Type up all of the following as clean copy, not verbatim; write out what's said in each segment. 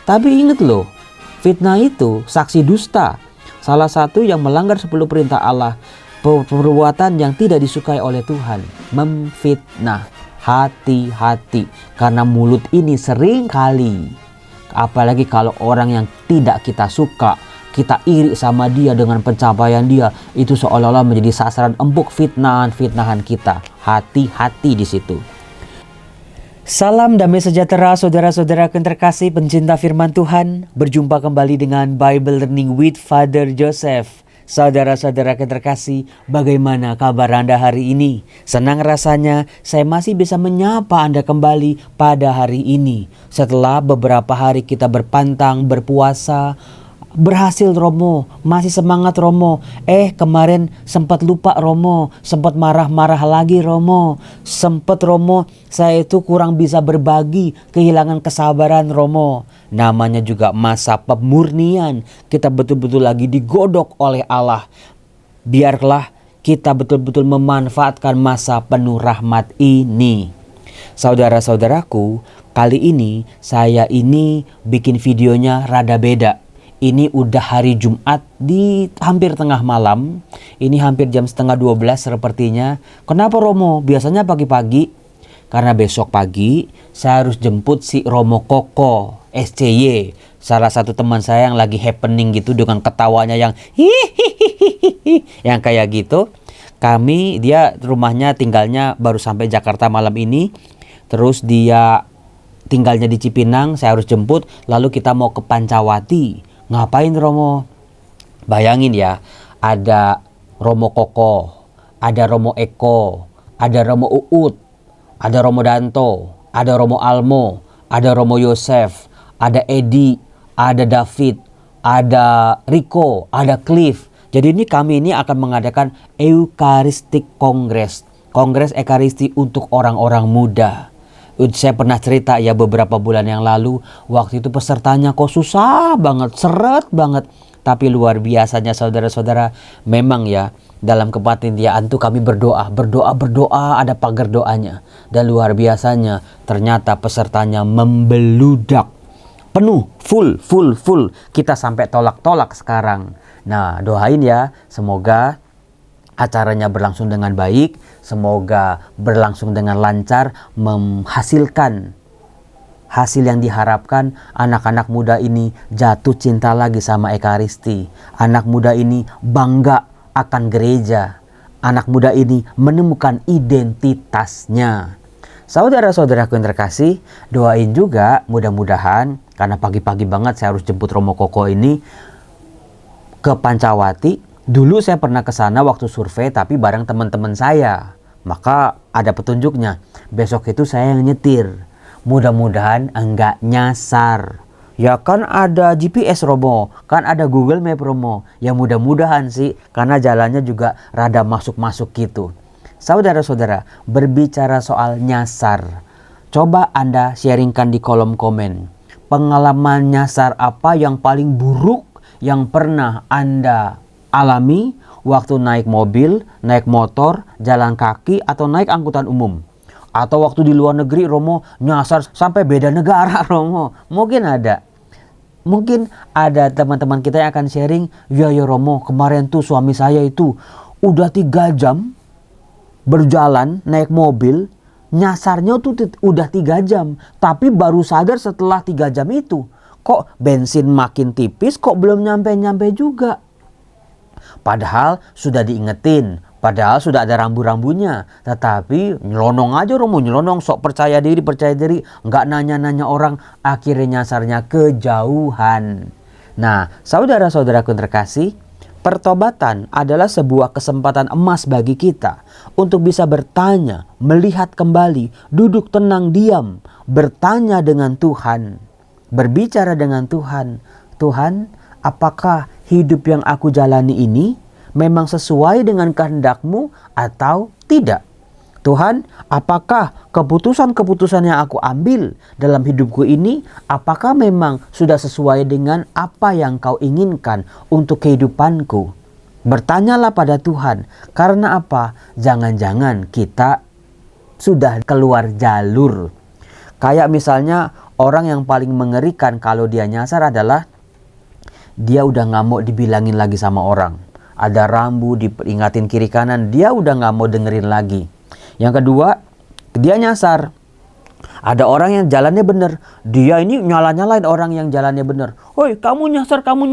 Tapi ingat loh, fitnah itu saksi dusta. Salah satu yang melanggar 10 perintah Allah, perbuatan yang tidak disukai oleh Tuhan, memfitnah. Hati-hati, karena mulut ini sering kali, apalagi kalau orang yang tidak kita suka, kita iri sama dia dengan pencapaian dia, itu seolah-olah menjadi sasaran empuk fitnahan kita. Hati-hati di situ. Salam damai sejahtera saudara-saudara yang terkasih pencinta firman Tuhan. Berjumpa kembali dengan Bible Learning with Father Joseph. Saudara-saudara yang terkasih, bagaimana kabar Anda hari ini? Senang rasanya saya masih bisa menyapa Anda kembali pada hari ini. Setelah beberapa hari kita berpantang, berpuasa, berhasil Romo, masih semangat Romo. Kemarin sempat lupa Romo, sempat marah-marah lagi Romo. Sempat Romo, saya itu kurang bisa berbagi, kehilangan kesabaran Romo. Namanya juga masa pemurnian, kita betul-betul lagi digodok oleh Allah. Biarlah kita betul-betul memanfaatkan masa penuh rahmat ini. Saudara-saudaraku, kali ini saya bikin videonya rada beda. Ini udah hari Jumat di hampir tengah malam. Ini hampir jam 11:30 sepertinya. Kenapa Romo? Biasanya pagi-pagi. Karena besok pagi saya harus jemput si Romo Koko SCY. Salah satu teman saya yang lagi happening gitu dengan ketawanya yang hihihihihi. Yang kayak gitu. Dia rumahnya tinggalnya baru sampai Jakarta malam ini. Terus dia tinggalnya di Cipinang, saya harus jemput. Lalu kita mau ke Pancawati. Ngapain Romo? Bayangin ya, ada Romo Koko, ada Romo Eko, ada Romo Uut, ada Romo Danto, ada Romo Almo, ada Romo Yosef, ada Edi, ada David, ada Rico, ada Cliff. Jadi kami akan mengadakan Eucharistic Congress, Kongres Ekaristi untuk orang-orang muda. Saya pernah cerita ya beberapa bulan yang lalu, waktu itu pesertanya kok susah banget, seret banget. Tapi luar biasanya saudara-saudara, memang ya dalam kepanitiaan tuh kami berdoa, ada pagar doanya. Dan luar biasanya ternyata pesertanya membeludak, penuh, full. Kita sampai tolak-tolak sekarang. Nah doain ya, semoga acaranya berlangsung dengan baik, semoga berlangsung dengan lancar, menghasilkan hasil yang diharapkan. Anak-anak muda ini jatuh cinta lagi sama Ekaristi. Anak muda ini bangga akan gereja. Anak muda ini menemukan identitasnya. Saudara-saudaraku yang terkasih, doain juga mudah-mudahan, karena pagi-pagi banget saya harus jemput Romo Koko ini ke Pancawati. Dulu saya pernah ke sana waktu survei, tapi bareng teman-teman saya. Maka ada petunjuknya. Besok itu saya yang nyetir. Mudah-mudahan enggak nyasar. Ya kan ada GPS Romo, kan ada Google Map Romo. Ya mudah-mudahan sih, karena jalannya juga rada masuk-masuk gitu. Saudara-saudara, berbicara soal nyasar, coba Anda sharingkan di kolom komen. Pengalaman nyasar apa yang paling buruk yang pernah Anda alami waktu naik mobil, naik motor, jalan kaki, atau naik angkutan umum? Atau waktu di luar negeri Romo nyasar sampai beda negara Romo? Mungkin ada teman-teman kita yang akan sharing, ya Romo, kemarin tuh suami saya itu udah 3 jam berjalan naik mobil, nyasarnya tuh udah 3 jam, tapi baru sadar setelah 3 jam itu, kok bensin makin tipis, kok belum nyampe-nyampe juga. Padahal sudah diingetin, padahal sudah ada rambu-rambunya, tetapi nyelonong aja Romo, nyelonong, sok percaya diri, nggak nanya-nanya orang, akhirnya nyasarnya kejauhan. Nah, saudara-saudaraku yang terkasih, pertobatan adalah sebuah kesempatan emas bagi kita untuk bisa bertanya, melihat kembali, duduk tenang diam, bertanya dengan Tuhan, berbicara dengan Tuhan. Tuhan, apakah hidup yang aku jalani ini memang sesuai dengan kehendak-Mu atau tidak? Tuhan, apakah keputusan-keputusan yang aku ambil dalam hidupku ini, apakah memang sudah sesuai dengan apa yang Kau inginkan untuk kehidupanku? Bertanyalah pada Tuhan. Karena apa? Jangan-jangan kita sudah keluar jalur. Kayak misalnya Orang yang paling mengerikan kalau dia nyasar adalah dia udah nggak mau dibilangin lagi sama orang. Ada rambu diperingatin kiri kanan, dia udah nggak mau dengerin lagi. Yang kedua, dia nyasar. Ada orang yang jalannya bener, dia ini nyala-nyalain orang yang jalannya bener. Woi, kamu nyasar, kamu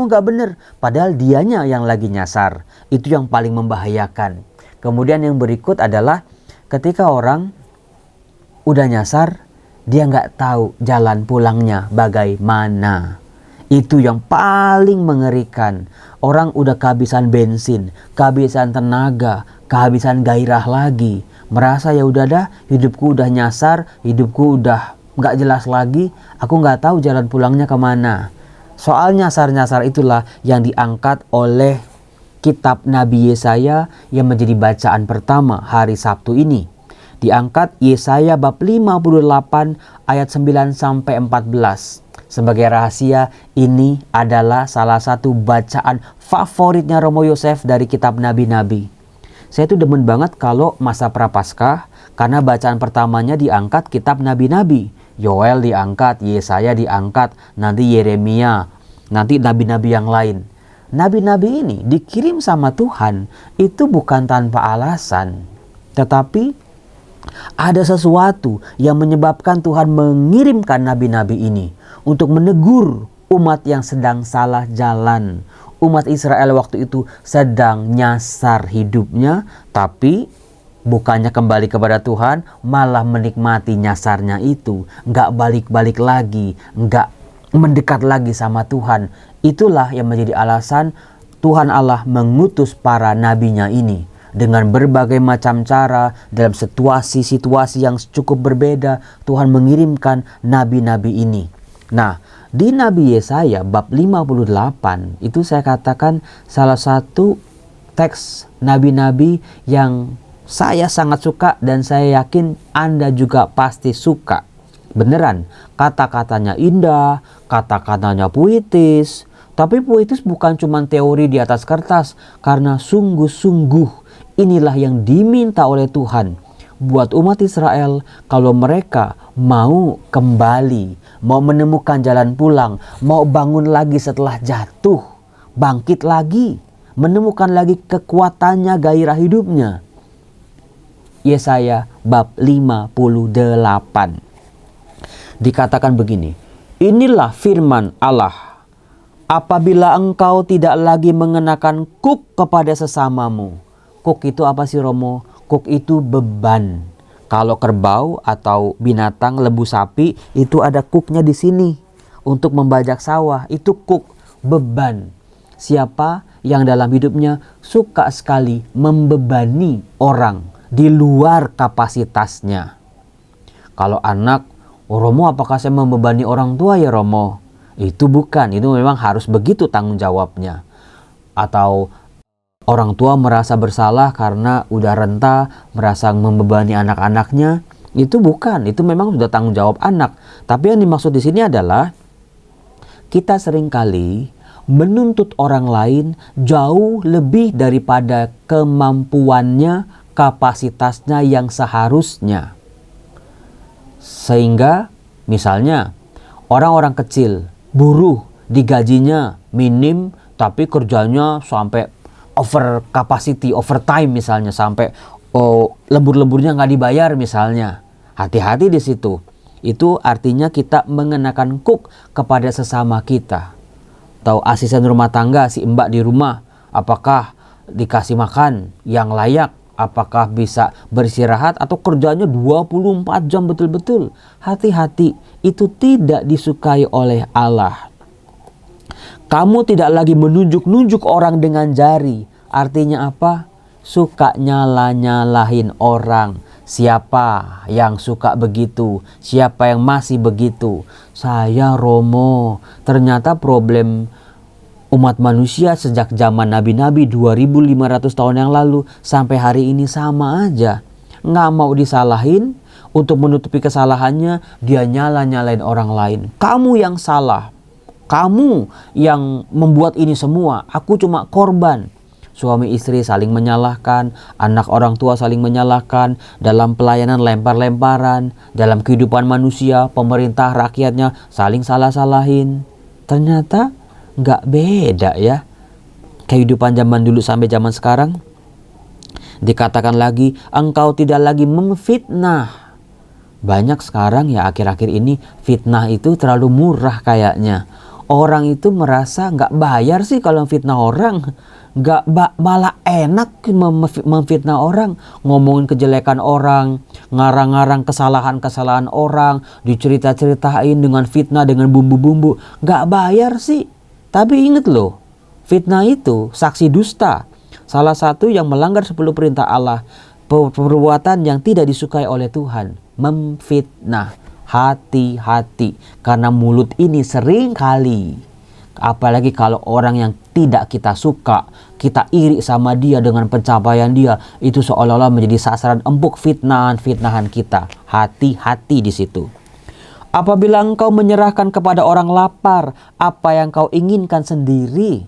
nggak bener. Padahal dianya yang lagi nyasar. Itu yang paling membahayakan. Kemudian yang berikut adalah ketika orang udah nyasar, dia nggak tahu jalan pulangnya bagaimana. Itu yang paling mengerikan. Orang udah kehabisan bensin, kehabisan tenaga, kehabisan gairah lagi. Merasa ya udah dah, hidupku udah nyasar, hidupku udah nggak jelas lagi. Aku nggak tahu jalan pulangnya kemana. Soal nyasar-nyasar itulah yang diangkat oleh kitab Nabi Yesaya yang menjadi bacaan pertama hari Sabtu ini. Diangkat Yesaya bab 58 ayat 9 sampai 14. Sebagai rahasia, ini adalah salah satu bacaan favoritnya Romo Yosef dari kitab Nabi-Nabi. Saya tuh demen banget kalau masa Prapaskah karena bacaan pertamanya diangkat kitab Nabi-Nabi. Yoel diangkat, Yesaya diangkat, nanti Yeremia, nanti nabi-nabi yang lain. Nabi-nabi ini dikirim sama Tuhan itu bukan tanpa alasan, tetapi ada sesuatu yang menyebabkan Tuhan mengirimkan nabi-nabi ini untuk menegur umat yang sedang salah jalan. Umat Israel waktu itu sedang nyasar hidupnya, tapi bukannya kembali kepada Tuhan, malah menikmati nyasarnya itu. Nggak balik-balik lagi, nggak mendekat lagi sama Tuhan. Itulah yang menjadi alasan Tuhan Allah mengutus para nabinya ini. Dengan berbagai macam cara, dalam situasi-situasi yang cukup berbeda, Tuhan mengirimkan nabi-nabi ini. Nah, di Nabi Yesaya bab 58 itu saya katakan salah satu teks nabi-nabi yang saya sangat suka dan saya yakin Anda juga pasti suka. Beneran, kata-katanya indah, kata-katanya puitis. Tapi puitis bukan cuma teori di atas kertas, karena sungguh-sungguh inilah yang diminta oleh Tuhan buat umat Israel kalau mereka mau kembali, mau menemukan jalan pulang, mau bangun lagi setelah jatuh, bangkit lagi, menemukan lagi kekuatannya, gairah hidupnya. Yesaya bab 58 dikatakan begini, inilah firman Allah. Apabila engkau tidak lagi mengenakan kuk kepada sesamamu. Kuk itu apa sih Romo? Kuk itu beban. Kalau kerbau atau binatang lembu sapi itu ada kuknya di sini untuk membajak sawah. Itu kuk, beban. Siapa yang dalam hidupnya suka sekali membebani orang di luar kapasitasnya. Kalau anak, oh Romo apakah saya membebani orang tua ya Romo? Itu bukan, itu memang harus begitu tanggung jawabnya. Atau orang tua merasa bersalah karena udah renta, merasa membebani anak-anaknya. Itu bukan, itu memang sudah tanggung jawab anak. Tapi yang dimaksud di sini adalah kita seringkali menuntut orang lain jauh lebih daripada kemampuannya, kapasitasnya yang seharusnya. Sehingga misalnya orang-orang kecil, buruh, digajinya minim tapi kerjanya sampai over capacity, overtime misalnya, sampai lembur-lemburnya nggak dibayar misalnya. Hati-hati di situ. Itu artinya kita mengenakan kuk kepada sesama kita. Atau asisten rumah tangga, si mbak di rumah, apakah dikasih makan yang layak? Apakah bisa beristirahat atau kerjanya 24 jam betul-betul? Hati-hati, itu tidak disukai oleh Allah. Kamu tidak lagi menunjuk-nunjuk orang dengan jari. Artinya apa? Suka nyala-nyalahin orang. Siapa yang suka begitu? Siapa yang masih begitu? Saya Romo. Ternyata problem umat manusia sejak zaman nabi-nabi 2500 tahun yang lalu sampai hari ini sama aja. Nggak mau disalahin, untuk menutupi kesalahannya dia nyala-nyalain orang lain. Kamu yang salah. Kamu yang membuat ini semua. Aku cuma korban. suami istri saling menyalahkan, anak orang tua saling menyalahkan, dalam pelayanan lempar-lemparan, dalam kehidupan manusia, pemerintah, rakyatnya saling salah-salahin. Ternyata nggak beda ya kehidupan zaman dulu sampai zaman sekarang. Dikatakan lagi, engkau tidak lagi memfitnah. Banyak sekarang ya akhir-akhir ini fitnah itu terlalu murah kayaknya. Orang itu merasa nggak bayar sih kalau fitnah orang. Malah enak memfitnah orang. Ngomongin kejelekan orang, ngarang-ngarang kesalahan-kesalahan orang, dicerita-ceritain dengan fitnah, dengan bumbu-bumbu. Nggak bayar sih. Tapi ingat loh, fitnah itu saksi dusta. Salah satu yang melanggar 10 perintah Allah. Perbuatan yang tidak disukai oleh Tuhan. Memfitnah. Hati-hati, karena mulut ini sering kali, apalagi kalau orang yang tidak kita suka, kita iri sama dia dengan pencapaian dia, itu seolah-olah menjadi sasaran empuk fitnahan kita. Hati-hati di situ. Apabila engkau menyerahkan kepada orang lapar apa yang kau inginkan sendiri,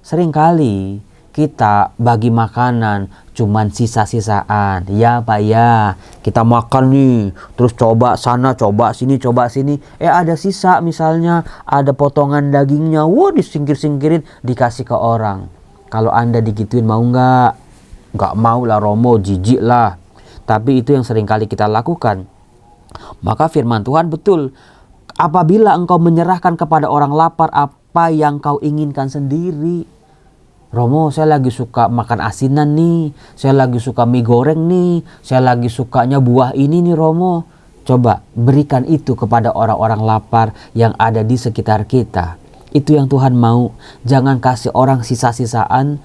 seringkali kita bagi makanan cuman sisa-sisaan. Ya Pak ya, kita makan nih, terus coba sana, coba sini, ada sisa, misalnya ada potongan dagingnya, wah disingkir-singkirin, dikasih ke orang. Kalau Anda digituin mau nggak? Nggak mau lah Romo, jijik lah. Tapi itu yang seringkali kita lakukan. Maka firman Tuhan betul, apabila engkau menyerahkan kepada orang lapar apa yang kau inginkan sendiri. Romo, saya lagi suka makan asinan nih, saya lagi suka mie goreng nih, saya lagi sukanya buah ini nih Romo. Coba berikan itu kepada orang-orang lapar yang ada di sekitar kita. Itu yang Tuhan mau. Jangan kasih orang sisa-sisaan.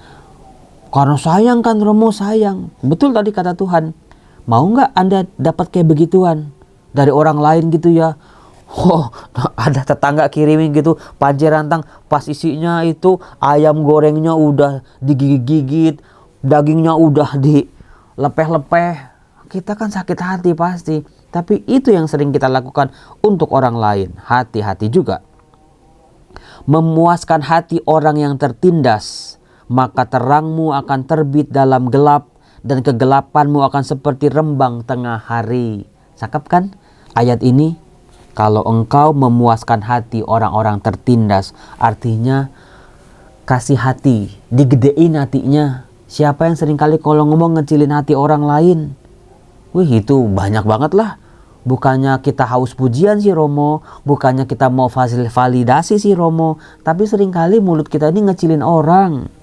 Karena sayang kan Romo, sayang. Betul tadi kata Tuhan. Mau nggak Anda dapat kayak begituan dari orang lain gitu ya? Oh, ada tetangga kirimin gitu panci rantang, pas isinya itu ayam gorengnya udah digigit-gigit, dagingnya udah dilepeh-lepeh. Kita kan sakit hati pasti. Tapi itu yang sering kita lakukan untuk orang lain. Hati-hati juga. Memuaskan hati orang yang tertindas, maka terangmu akan terbit dalam gelap, dan kegelapanmu akan seperti rembang tengah hari. Cakep kan ayat ini? Kalau engkau memuaskan hati orang-orang tertindas, artinya kasih hati, digedein hatinya. Siapa yang seringkali kalau ngomong ngecilin hati orang lain? Wih, itu banyak banget lah. Bukannya kita haus pujian sih Romo, bukannya kita mau validasi sih Romo, tapi seringkali mulut kita ini ngecilin orang.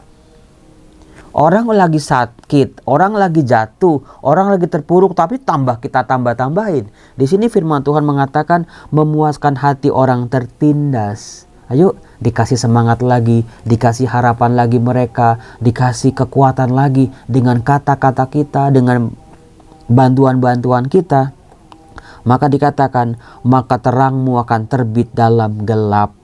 Orang lagi sakit, orang lagi jatuh, orang lagi terpuruk, tapi kita tambah-tambahin. Di sini firman Tuhan mengatakan memuaskan hati orang tertindas. Ayo dikasih semangat lagi, dikasih harapan lagi mereka, dikasih kekuatan lagi dengan kata-kata kita, dengan bantuan-bantuan kita. Maka dikatakan, maka terangmu akan terbit dalam gelap,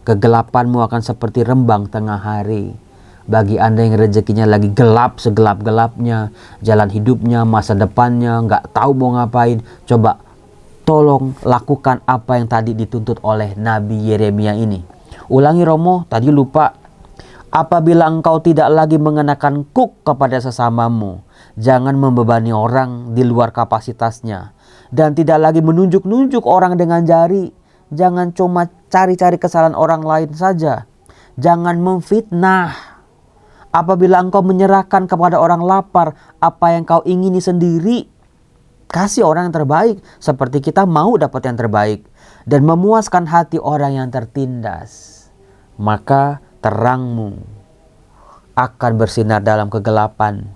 kegelapanmu akan seperti rembang tengah hari. Bagi Anda yang rezekinya lagi gelap segelap-gelapnya, jalan hidupnya, masa depannya, nggak tahu mau ngapain, coba tolong lakukan apa yang tadi dituntut oleh Nabi Yeremia ini. Ulangi Romo, tadi lupa. Apabila engkau tidak lagi mengenakan kuk kepada sesamamu, jangan membebani orang di luar kapasitasnya, dan tidak lagi menunjuk-nunjuk orang dengan jari. Jangan cuma cari-cari kesalahan orang lain saja. Jangan memfitnah. Apabila engkau menyerahkan kepada orang lapar apa yang kau ingini sendiri, kasih orang yang terbaik seperti kita mau dapat yang terbaik, dan memuaskan hati orang yang tertindas, maka terangmu akan bersinar dalam kegelapan,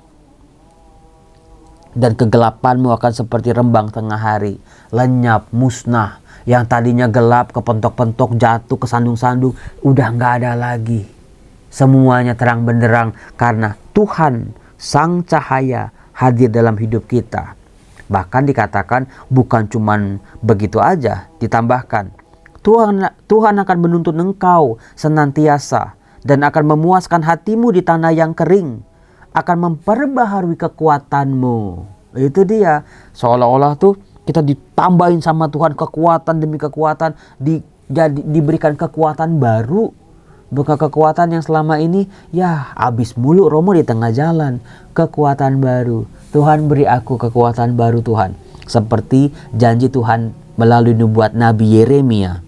dan kegelapanmu akan seperti rembang tengah hari, lenyap, musnah. Yang tadinya gelap, kepentok-pentok, jatuh, kesandung-sandung, udah nggak ada lagi. Semuanya terang benderang karena Tuhan Sang Cahaya hadir dalam hidup kita. Bahkan dikatakan bukan cuman begitu aja, ditambahkan Tuhan akan menuntun engkau senantiasa dan akan memuaskan hatimu di tanah yang kering, akan memperbaharui kekuatanmu. Itu dia, seolah-olah tuh kita ditambahin sama Tuhan kekuatan demi kekuatan, diberikan kekuatan baru. Bukan kekuatan yang selama ini ya habis mulu Romo di tengah jalan. Kekuatan baru. Tuhan beri aku kekuatan baru Tuhan. Seperti janji Tuhan melalui nubuat Nabi Yeremia.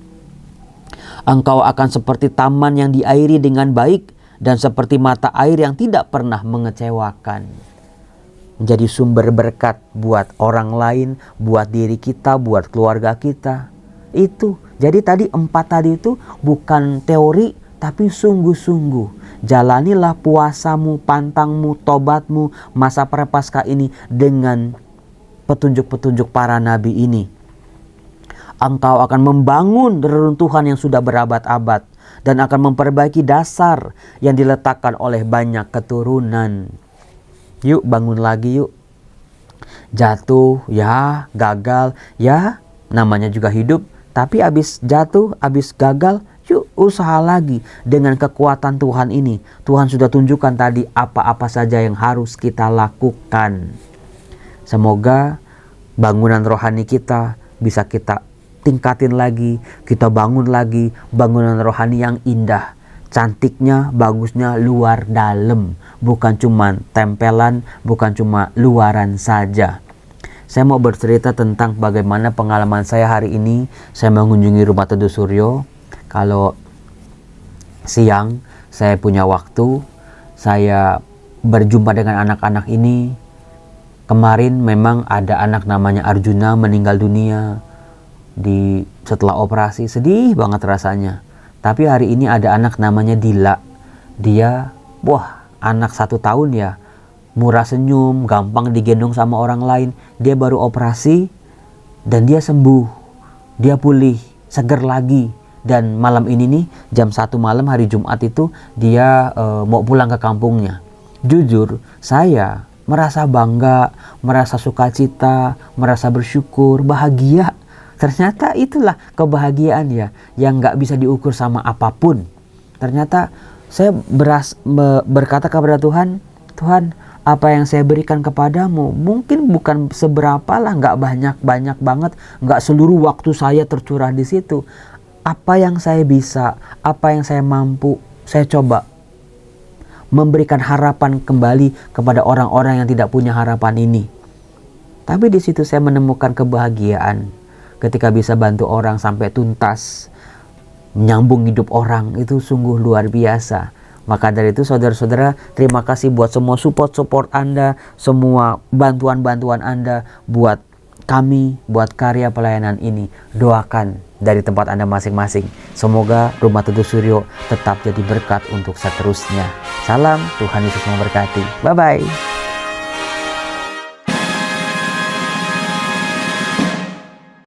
Engkau akan seperti taman yang diairi dengan baik dan seperti mata air yang tidak pernah mengecewakan. Menjadi sumber berkat buat orang lain, buat diri kita, buat keluarga kita. Itu. Jadi tadi 4 tadi itu bukan teori tapi sungguh-sungguh. Jalanilah puasamu, pantangmu, tobatmu, masa prapaskah ini dengan petunjuk-petunjuk para nabi ini. Engkau akan membangun reruntuhan yang sudah berabad-abad dan akan memperbaiki dasar yang diletakkan oleh banyak keturunan. Yuk bangun lagi yuk. Jatuh ya, gagal ya, namanya juga hidup. Tapi habis jatuh, habis gagal, yuk usaha lagi dengan kekuatan Tuhan ini. Tuhan sudah tunjukkan tadi apa-apa saja yang harus kita lakukan. Semoga bangunan rohani kita bisa kita tingkatin lagi, kita bangun lagi bangunan rohani yang indah. Cantiknya, bagusnya, luar dalam. Bukan cuma tempelan, bukan cuma luaran saja. Saya mau bercerita tentang bagaimana pengalaman saya hari ini. Saya mengunjungi Rumah Teduh Suryo. Kalau siang saya punya waktu, saya berjumpa dengan anak-anak ini. Kemarin memang ada anak namanya Arjuna meninggal dunia setelah operasi. Sedih banget rasanya. Tapi hari ini ada anak namanya Dila. Dia, anak 1 tahun ya. Murah senyum, gampang digendong sama orang lain. Dia baru operasi dan dia sembuh. Dia pulih, seger lagi. Dan malam ini nih, jam 1 malam hari Jumat itu dia mau pulang ke kampungnya. Jujur, saya merasa bangga, merasa sukacita, merasa bersyukur, bahagia. Ternyata itulah kebahagiaan ya, yang gak bisa diukur sama apapun. Ternyata saya berkata kepada Tuhan, Tuhan, apa yang saya berikan kepadamu mungkin bukan seberapa lah, nggak banyak banget, nggak seluruh waktu saya tercurah di situ. Apa yang saya bisa, apa yang saya mampu, saya coba memberikan harapan kembali kepada orang-orang yang tidak punya harapan ini. Tapi di situ saya menemukan kebahagiaan ketika bisa bantu orang sampai tuntas, menyambung hidup orang, itu sungguh luar biasa. Maka dari itu saudara-saudara, terima kasih buat semua support Anda, semua bantuan-bantuan Anda buat kami, buat karya pelayanan ini. Doakan dari tempat Anda masing-masing. Semoga Rumah Teduh Suryo tetap jadi berkat untuk seterusnya. Salam, Tuhan Yesus memberkati. Bye-bye.